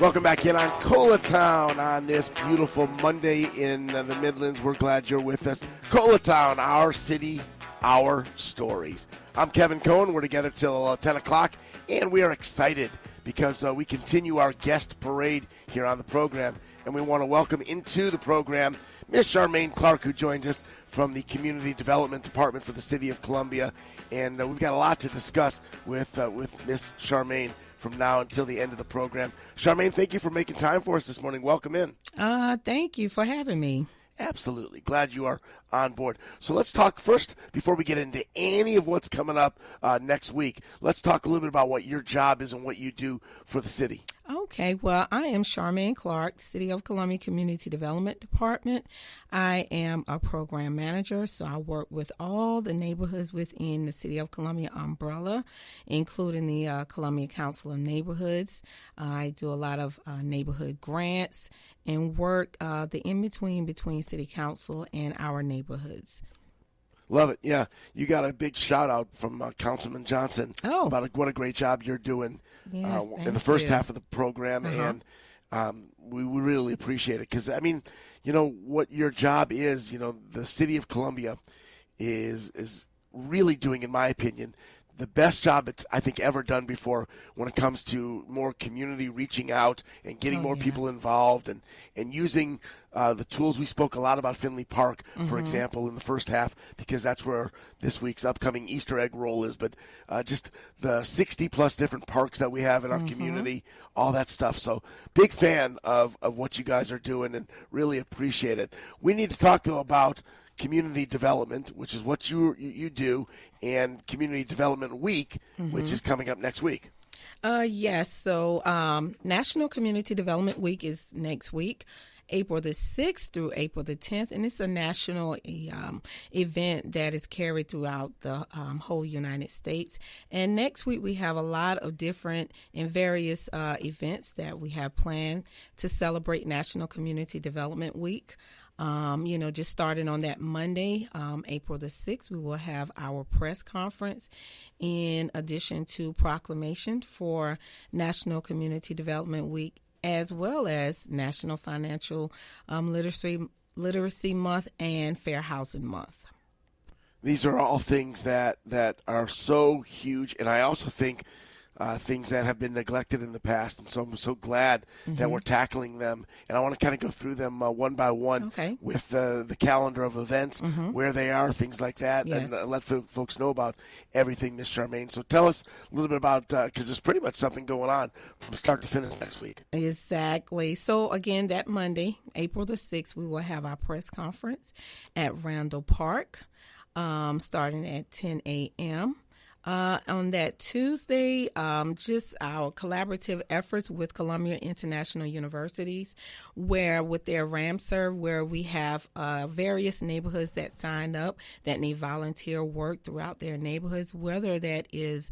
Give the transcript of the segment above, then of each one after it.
Welcome back in on Colatown on this beautiful Monday in the Midlands. We're glad you're with us. Colatown, our city, our stories. I'm Kevin Cohen. We're together till 10 o'clock, and we are excited because we continue our guest parade here on the program, and we want to welcome into the program Miss Charmaine Clark, who joins us from the Community Development Department for the City of Columbia, and we've got a lot to discuss with Miss Charmaine from now until the end of the program. Charmaine, thank you for making time for us this morning. Welcome in. Thank you for having me. Absolutely. Glad you are on board. So let's talk first, before we get into any of what's coming up next week, let's talk a little bit about what your job is and what you do for the city. Okay, well, I am Charmaine Clark, City of Columbia Community Development Department. I am a program manager, so I work with all the neighborhoods within the City of Columbia umbrella, including the Columbia Council of Neighborhoods. I do a lot of neighborhood grants and work the in-between between City Council and our neighborhoods. Love it. Yeah, you got a big shout out from Councilman Johnson about what a great job you're doing in the first half of the program, and we really appreciate it because, I mean, you know, what your job is, you know, the City of Columbia is really doing, in my opinion, the best job it's, I think, ever done before when it comes to more community reaching out and getting more people involved and using the tools. We spoke a lot about Finley Park, for example, in the first half, because that's where this week's upcoming Easter egg roll is. But just the 60-plus different parks that we have in our community, all that stuff. So big fan of what you guys are doing and really appreciate it. We need to talk, though, about community development, which is what you do, and Community Development Week, which is coming up next week. Yes, so National Community Development Week is next week, April the 6th through April the 10th, and it's a national event that is carried throughout the whole United States. And next week we have a lot of different and various events that we have planned to celebrate National Community Development Week. Just starting on that Monday, April the 6th, we will have our press conference in addition to proclamation for National Community Development Week, as well as National Financial Literacy Month and Fair Housing Month. These are all things that are so huge, and I also think things that have been neglected in the past, and so I'm so glad that we're tackling them. And I want to kind of go through them one by one with the calendar of events, where they are, things like that, and let folks know about everything, Miss Charmaine. So tell us a little bit about, because there's pretty much something going on from start to finish next week. Exactly. So again, that Monday, April the 6th, we will have our press conference at Randall Park, starting at 10 a.m. On that Tuesday, just our collaborative efforts with Columbia International Universities, where with their RAMSERV, where we have various neighborhoods that sign up that need volunteer work throughout their neighborhoods, whether that is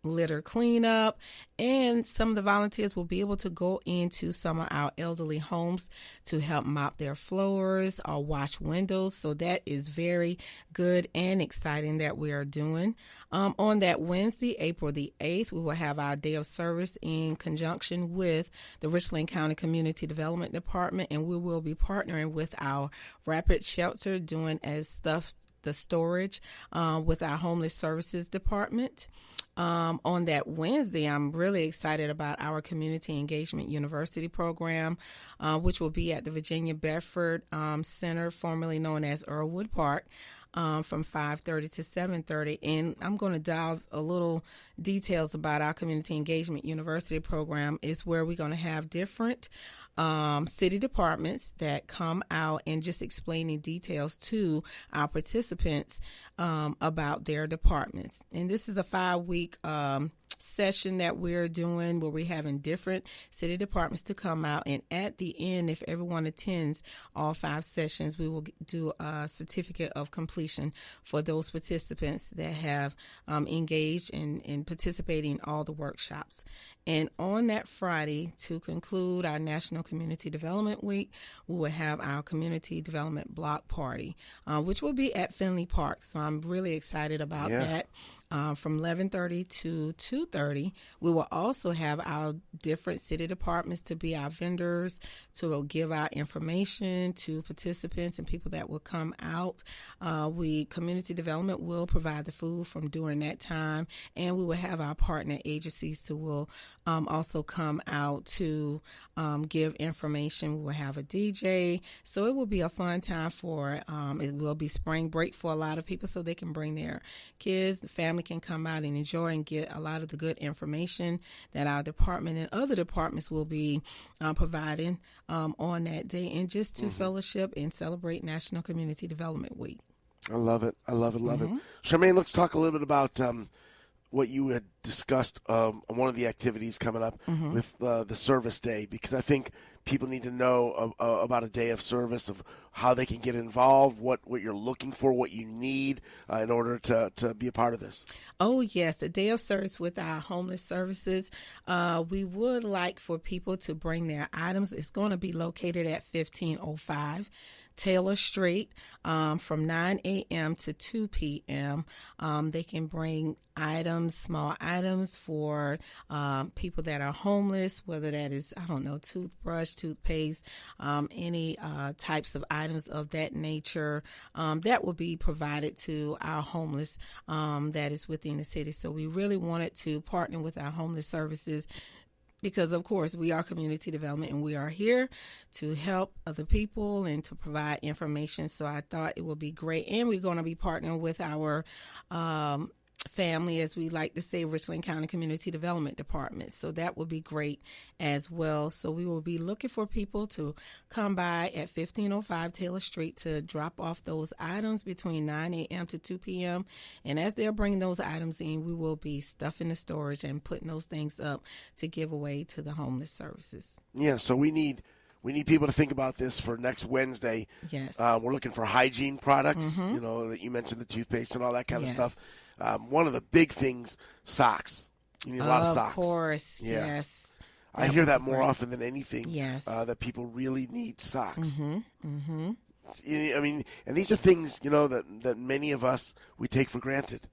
litter cleanup, and some of the volunteers will be able to go into some of our elderly homes to help mop their floors or wash windows. So that is very good and exciting that we are doing. On that Wednesday, April the 8th, we will have our day of service in conjunction with the Richland County Community Development Department, and we will be partnering with our Rapid Shelter doing the storage with our Homeless Services Department. On that Wednesday, I'm really excited about our Community Engagement University program, which will be at the Virginia Bedford Center, formerly known as Earlwood Park, from 5:30 to 7:30. And I'm going to dive a little details about our Community Engagement University program, is where we're going to have different city departments that come out and just explaining details to our participants about their departments. And this is a 5-week session that we're doing where we're having different city departments to come out, and at the end, if everyone attends all 5 sessions, we will do a certificate of completion for those participants that have engaged and participating in all the workshops. And on that Friday, to conclude our National Community Development Week, we will have our Community Development Block Party, which will be at Finley Park. So I'm really excited about that. from 11:30 to 2:30. We will also have our different city departments to be our vendors, to give out information to participants and people that will come out. Community development will provide the food from during that time, and we will have our partner agencies who will also come out to give information. We will have a DJ, so it will be a fun time it will be spring break for a lot of people, so they can bring their kids, the family can come out and enjoy and get a lot of the good information that our department and other departments will be providing on that day, and just to fellowship and celebrate National Community Development Week. I love it. I love it. Love it. Charmaine, let's talk a little bit about what you had discussed on one of the activities coming up with the service day, because I think people need to know about a day of service, of how they can get involved, what you're looking for, what you need in order to be a part of this. Oh, yes. A day of service with our homeless services. We would like for people to bring their items. It's going to be located at 1505 Taylor Street from 9 a.m. to 2 p.m. They can bring items, small items for people that are homeless, whether that is, toothbrush, toothpaste, any types of items of that nature that will be provided to our homeless that is within the city. So we really wanted to partner with our homeless services, because, of course, we are community development and we are here to help other people and to provide information. So I thought it would be great. And we're going to be partnering with our family, as we like to say, Richland County Community Development Department. So that will be great as well. So we will be looking for people to come by at 1505 Taylor Street to drop off those items between 9 a.m. to 2 p.m. And as they're bringing those items in, we will be stuffing the storage and putting those things up to give away to the homeless services. Yeah, so we need people to think about this for next Wednesday. Yes. We're looking for hygiene products, that you mentioned, the toothpaste and all that kind of stuff. One of the big things, socks. You need a lot of socks. Of course, yes. I hear that more often than anything. Yes. That people really need socks. Mm-hmm. I mean, and these are things, that many of us, we take for granted.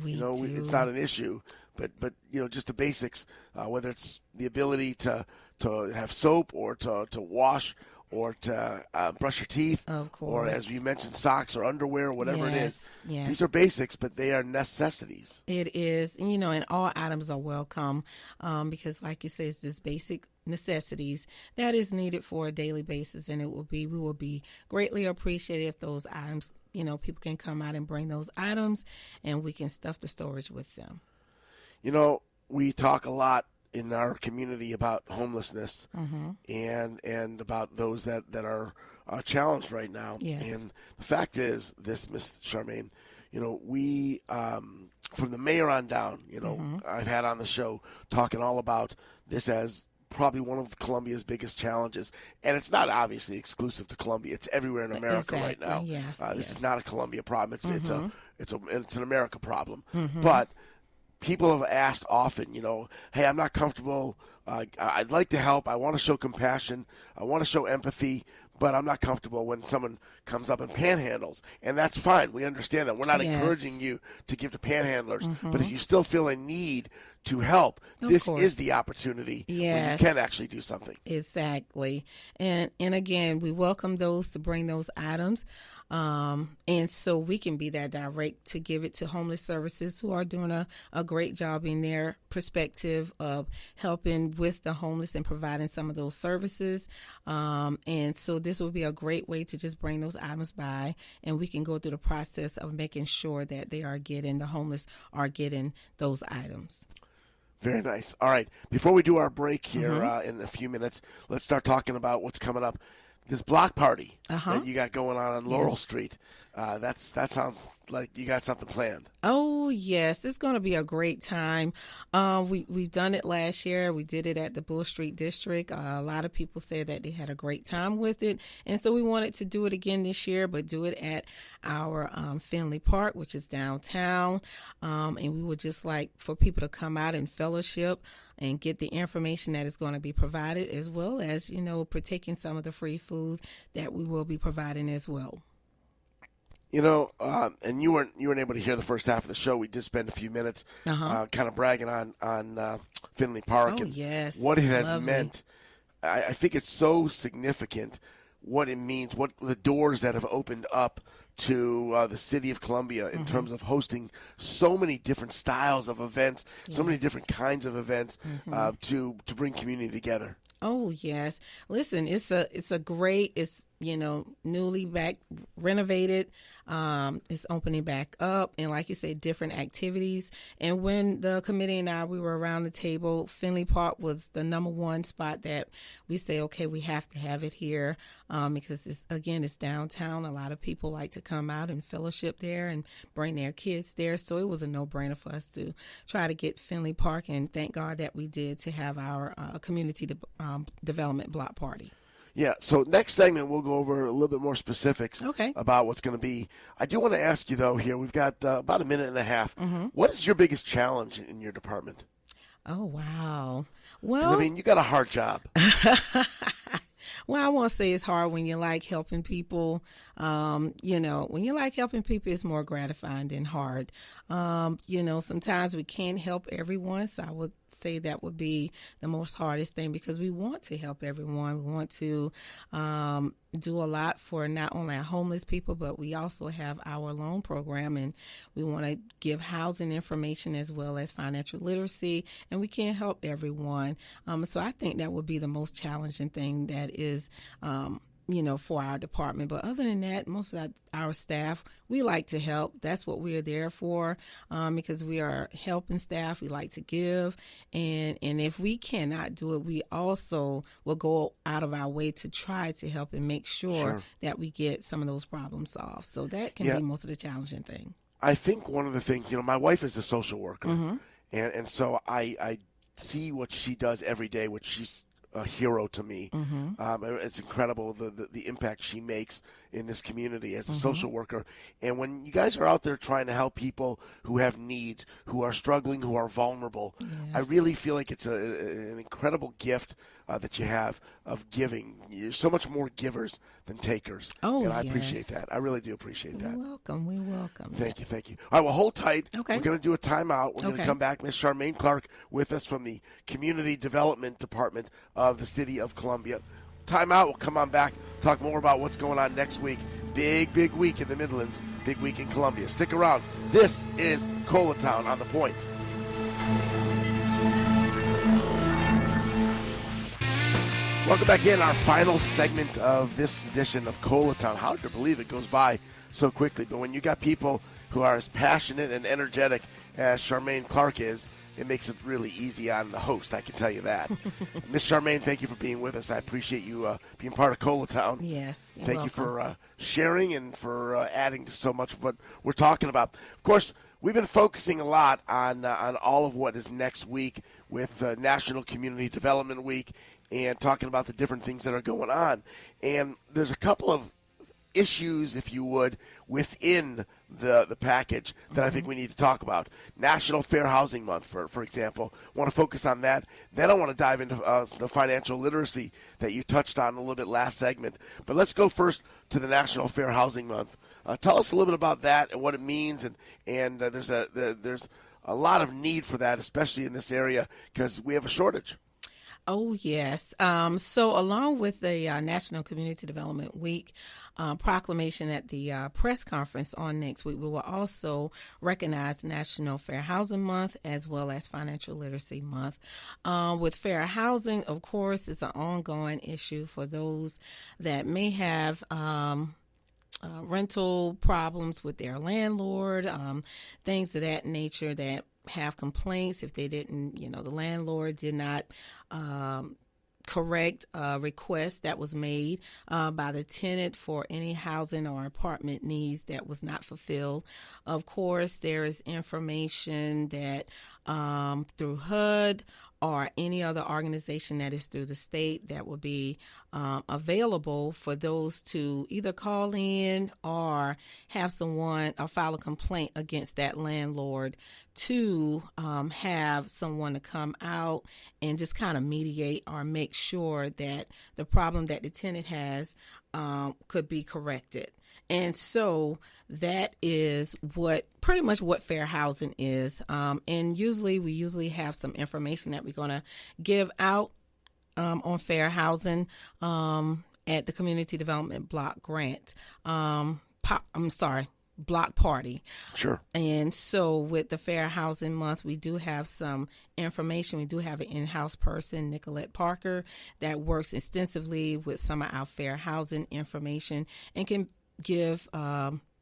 We do. It's not an issue, but just the basics, whether it's the ability to have soap or to wash or to brush your teeth, of course, or as you mentioned, socks or underwear, whatever it is. Yes. These are basics, but they are necessities. It is, and all items are welcome because, like you say, it's just basic necessities that is needed for a daily basis, and we will be greatly appreciated if those items, people can come out and bring those items, and we can stuff the storage with them. We talk a lot in our community about homelessness and about those that are challenged right now. Yes. And the fact is this, Miss Charmaine, we, from the mayor on down, I've had on the show talking all about this as probably one of Columbia's biggest challenges. And it's not obviously exclusive to Columbia. It's everywhere in America right now. Yes. This is not a Columbia problem. It's an America problem. But people have asked often, hey, I'm not comfortable. I'd like to help. I want to show compassion. I want to show empathy, but I'm not comfortable when someone comes up and panhandles. And that's fine. We understand that. We're not encouraging you to give to panhandlers. But if you still feel a need to help, this is the opportunity where you can actually do something. Exactly. And again, we welcome those to bring those items. And so we can be that direct to give it to homeless services, who are doing a great job in their perspective of helping with the homeless and providing some of those services. And so this will be a great way to just bring those items by, and we can go through the process of making sure that the homeless are getting those items. Very nice. All right. Before we do our break here in a few minutes, let's start talking about what's coming up. This block party that you got going on Laurel Street, that sounds like you got something planned. Oh, yes. It's going to be a great time. We've done it last year. We did it at the Bull Street District. A lot of people said that they had a great time with it. And so we wanted to do it again this year, but do it at our Finley Park, which is downtown. And we would just like for people to come out and fellowship and get the information that is going to be provided, as well as, partaking some of the free food that we will be providing as well. And you weren't able to hear the first half of the show. We did spend a few minutes kind of bragging on Finley Park and what it has meant. I think it's so significant what it means, what the doors that have opened up to the city of Columbia in terms of hosting so many different styles of events, so many different kinds of events to bring community together. Oh, yes. Listen, it's a great, newly renovated. It's opening back up, and like you said, different activities. And when the committee and we were around the table, Finley Park was the number one spot that we say, okay, we have to have it here because it's downtown. A lot of people like to come out and fellowship there and bring their kids there. So it was a no-brainer for us to try to get Finley Park, and thank God that we did, to have our community development block party. Yeah, so next segment we'll go over a little bit more specifics about what's going to be. I do want to ask you, though, here, we've got about a minute and a half. What is your biggest challenge in your department? Oh, wow. Well, you got a hard job. Well, I won't say it's hard when you like helping people. When you like helping people, it's more gratifying than hard. Sometimes we can't help everyone, so I would say that would be the most hardest thing, because we want to help everyone. We want to do a lot for not only our homeless people, but we also have our loan program, and we want to give housing information as well as financial literacy, and we can't help everyone. So I think that would be the most challenging thing that is for our department. But other than that, most of our staff, we like to help. That's what we are there for, because we are helping staff. We like to give. And if we cannot do it, we also will go out of our way to try to help and make sure that we get some of those problems solved. So that can be most of the challenging thing. I think one of the things, my wife is a social worker, and so I see what she does every day, which she's a hero to me. It's incredible the impact she makes in this community as a social worker. And when you guys are out there trying to help people who have needs, who are struggling, who are vulnerable, I really feel like it's an incredible gift that you have of giving. You're so much more givers than takers. And I appreciate that. I really do appreciate that. You're welcome. We're welcome. Thank you. All right, well, hold tight. Okay. We're going to do a timeout. We're going to come back. Miss Charmaine Clark with us from the Community Development Department of the City of Columbia. Timeout. We'll come on back, talk more about what's going on next week. Big week in the Midlands. Big week in Columbia. Stick around. This is Colatown on The Point. Welcome back in, our final segment of this edition of Colatown. Hard to believe it goes by so quickly, but when you got people who are as passionate and energetic as Charmaine Clark is, it makes it really easy on the host, I can tell you that. Miss Charmaine, thank you for being with us. I appreciate you being part of Colatown. Yes, you're Thank welcome. you for sharing and for adding to so much of what we're talking about. Of course, we've been focusing a lot on all of what is next week with National Community Development Week and talking about the different things that are going on. And there's a couple of issues, if you would, within the package that I think we need to talk about. National Fair Housing Month, for example. I want to focus on that. Then I want to dive into the financial literacy that you touched on a little bit last segment. But let's go first to the National Fair Housing Month. Tell us a little bit about that and what it means. And there's a lot of need for that, especially in this area, because we have a shortage. Oh, yes. So along with the National Community Development Week proclamation at the press conference on next week, we will also recognize National Fair Housing Month as well as Financial Literacy Month. With fair housing, of course, it's an ongoing issue for those that may have rental problems with their landlord, things of that nature that have complaints if they didn't, the landlord did not correct a request that was made by the tenant for any housing or apartment needs that was not fulfilled. Of course, there is information that through HUD or any other organization that is through the state that will be available for those to either call in or have someone or file a complaint against that landlord to have someone to come out and just kind of mediate or make sure that the problem that the tenant has could be corrected. And so that is pretty much what fair housing is. And we usually have some information that we're going to give out on fair housing at the Community Development Block Grant. Block Party. Sure. And so with the Fair Housing Month, we do have some information. We do have an in-house person, Nicolette Parker, that works extensively with some of our fair housing information and can give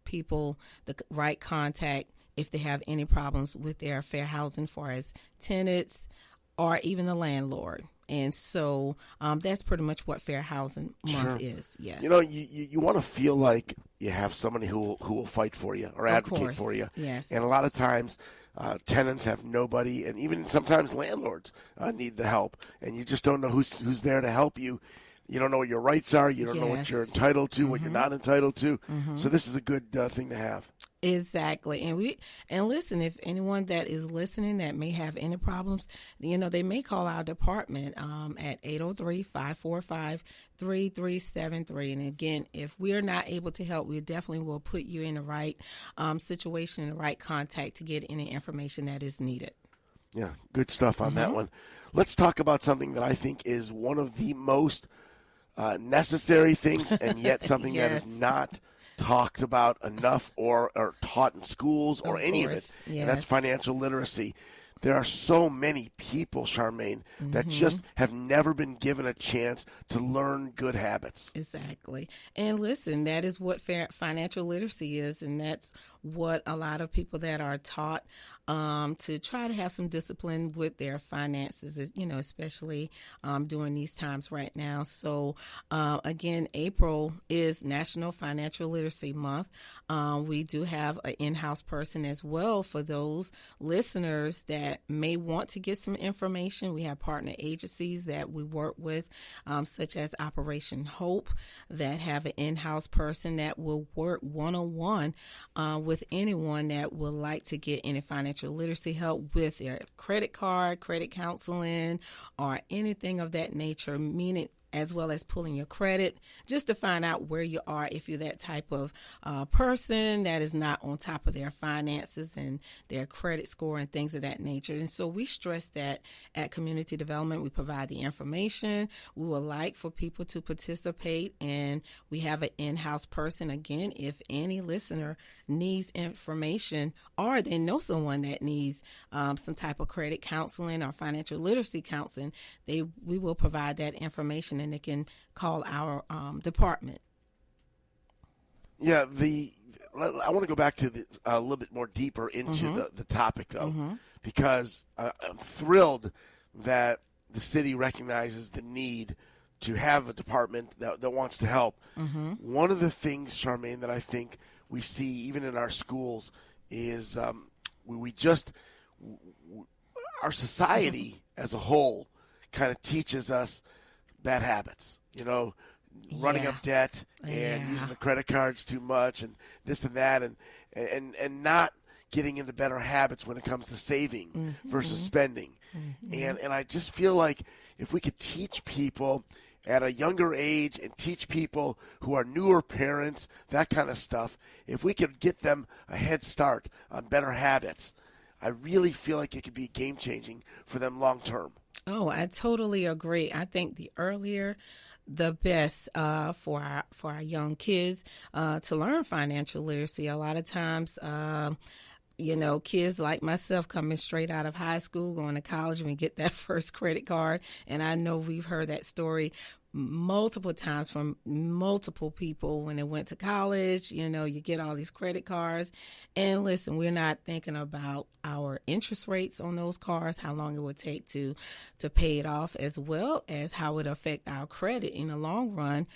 people the right contact if they have any problems with their fair housing, for as tenants or even the landlord. And so that's pretty much what Fair Housing Month is. Yes. You want to feel like you have somebody who will fight for you or advocate for you. Yes. And a lot of times tenants have nobody, and even sometimes landlords need the help, and you just don't know who's there to help you. You don't know what your rights are. You don't know what you're entitled to, what you're not entitled to. So this is a good thing to have. Exactly. And listen, if anyone that is listening that may have any problems, they may call our department at 803-545-3373. And again, if we're not able to help, we definitely will put you in the right situation, the right contact to get any information that is needed. Yeah, good stuff on that one. Let's talk about something that I think is one of the most necessary things, and yet something that is not talked about enough or taught in schools or any of it, and that's financial literacy. There are so many people, Charmaine, that just have never been given a chance to learn good habits. Exactly. And listen, that is what financial literacy is, and that's what a lot of people that are taught to try to have some discipline with their finances, especially during these times right now. So, again, April is National Financial Literacy Month. We do have an in-house person as well for those listeners that may want to get some information. We have partner agencies that we work with, such as Operation Hope, that have an in-house person that will work one-on-one with anyone that would like to get any financial literacy help with their credit card, credit counseling, or anything of that nature, meaning as well as pulling your credit, just to find out where you are if you're that type of person that is not on top of their finances and their credit score and things of that nature. And so we stress that at Community Development, we provide the information. We would like for people to participate, and we have an in-house person. Again, if any listener needs information or they know someone that needs some type of credit counseling or financial literacy counseling, we will provide that information, and they can call our department. Yeah, I want to go back to a little bit more deeper into the topic, though, because I'm thrilled that the city recognizes the need to have a department that wants to help. One of the things, Charmaine, that I think we see even in our schools is our society as a whole kind of teaches us bad habits, running up debt and using the credit cards too much and this and that, and not getting into better habits when it comes to saving versus spending. And I just feel like if we could teach people at a younger age and teach people who are newer parents, that kind of stuff, if we could get them a head start on better habits, I really feel like it could be game-changing for them long-term. Oh, I totally agree. I think the earlier, the best for our young kids to learn financial literacy. A lot of times, kids like myself coming straight out of high school, going to college, and we get that first credit card. And I know we've heard that story multiple times from multiple people when they went to college. You get all these credit cards, and listen, we're not thinking about our interest rates on those cards, how long it would take to pay it off, as well as how it affect our credit in the long run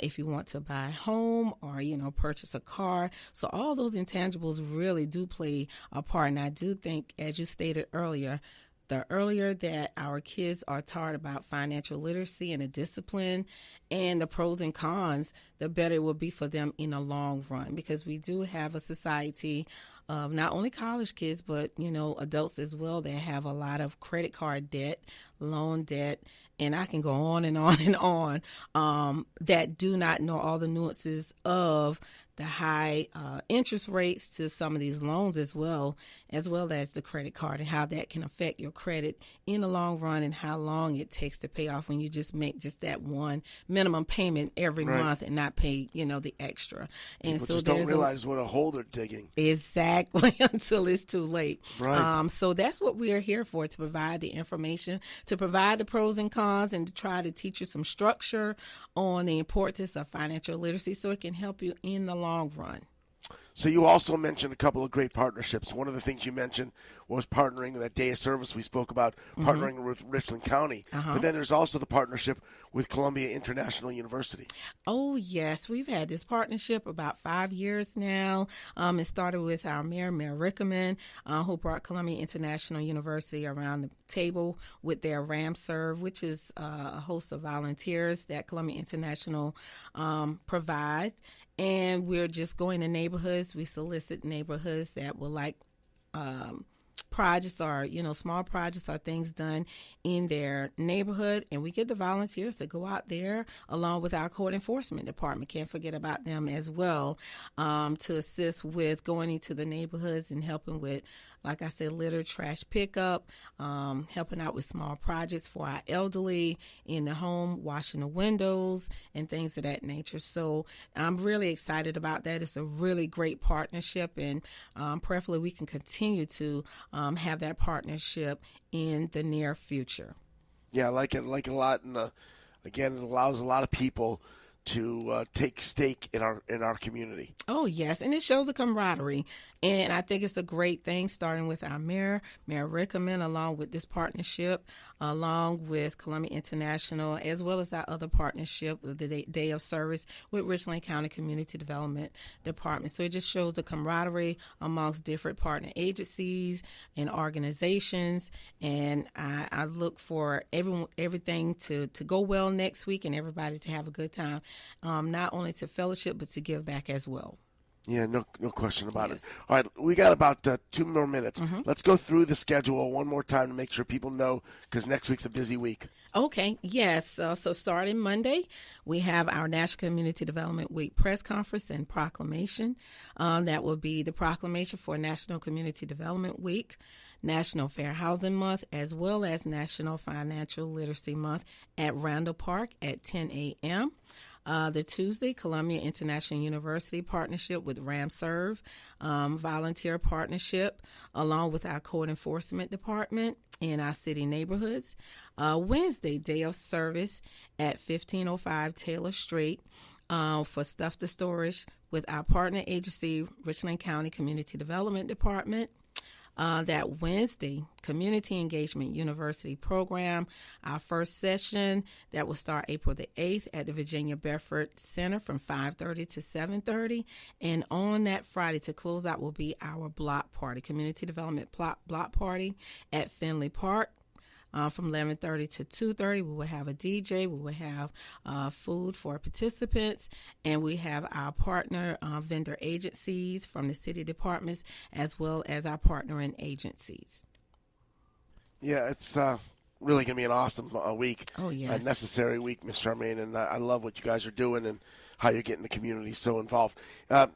if you want to buy a home or purchase a car. So all those intangibles really do play a part, and I do think, as you stated earlier, the earlier that our kids are taught about financial literacy and the discipline and the pros and cons, the better it will be for them in the long run, because we do have a society of not only college kids, but, adults as well that have a lot of credit card debt, loan debt, and I can go on and on and on, that do not know all the nuances of the high interest rates to some of these loans as well as the credit card, and how that can affect your credit in the long run, and how long it takes to pay off when you just make just that one minimum payment every month and not pay, the extra. And people just don't realize what a hole they're digging. Exactly, until it's too late. Right. So that's what we are here for, to provide the information, to provide the pros and cons, and to try to teach you some structure on the importance of financial literacy so it can help you in the long run. So you also mentioned a couple of great partnerships. One of the things you mentioned was partnering, that day of service we spoke about, partnering with Richland County. But then there's also the partnership with Columbia International University. Oh, yes. We've had this partnership about 5 years now. It started with our Mayor Rickerman, who brought Columbia International University around the table with their RAMServe, which is a host of volunteers that Columbia International provides. And we're just going to neighborhoods. We solicit neighborhoods that would like projects or, small projects or things done in their neighborhood. And we get the volunteers to go out there along with our code enforcement department. Can't forget about them as well, to assist with going into the neighborhoods and helping with, like I said, litter, trash pickup, helping out with small projects for our elderly in the home, washing the windows and things of that nature. So I'm really excited about that. It's a really great partnership, and preferably we can continue to have that partnership in the near future. Yeah, I like it a lot, and again, it allows a lot of people to take stake in our community. Oh, yes, and it shows a camaraderie, and I think it's a great thing, starting with our Mayor Rickerman, along with this partnership, along with Columbia International, as well as our other partnership with the Day of Service with Richland County Community Development Department. So it just shows a camaraderie amongst different partner agencies and organizations, and I look for everything to go well next week and everybody to have a good time. Not only to fellowship, but to give back as well. Yeah, no question about it. All right, we got about 2 more minutes. Let's go through the schedule one more time to make sure people know, because next week's a busy week. Okay, yes. So starting Monday, we have our National Community Development Week press conference and proclamation. That will be the proclamation for National Community Development Week, National Fair Housing Month, as well as National Financial Literacy Month at Randall Park at 10 a.m. The Tuesday, Columbia International University partnership with RAMServe, volunteer partnership, along with our code enforcement department in our city neighborhoods. Wednesday, Day of Service at 1505 Taylor Street for Stuff to Storage with our partner agency, Richland County Community Development Department. That Wednesday, Community Engagement University program, our first session that will start April the 8th at the Virginia Bedford Center from 5:30 to 7:30. And on that Friday to close out will be our block party, Community Development block party at Finley Park. From 11:30 to 2:30, we will have a DJ. We will have food for participants, and we have our partner vendor agencies from the city departments, as well as our partnering agencies. Yeah, it's really going to be an awesome week. Oh, yes. A necessary week, Ms. Charmaine, and I love what you guys are doing and how you're getting the community so involved.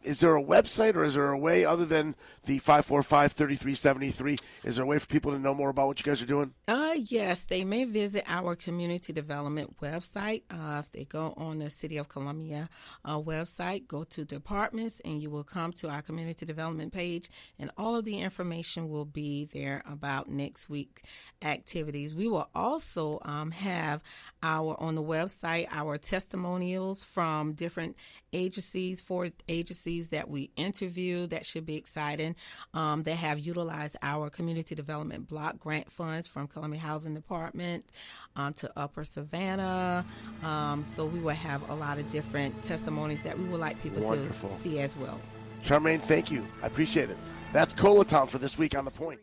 Is there a website, or is there a way other than the 545-3373? Is there a way for people to know more about what you guys are doing? Yes, they may visit our community development website. If they go on the City of Columbia website, go to departments, and you will come to our community development page, and all of the information will be there about next week's activities. We will also have on the website our testimonials from different agencies, 4 agencies that we interview. That should be exciting. They have utilized our community development block grant funds from Columbia Housing Department to Upper Savannah. So we will have a lot of different testimonies that we would like people to see as well. Charmaine, thank you. I appreciate it. That's Colatown for this week on The Point.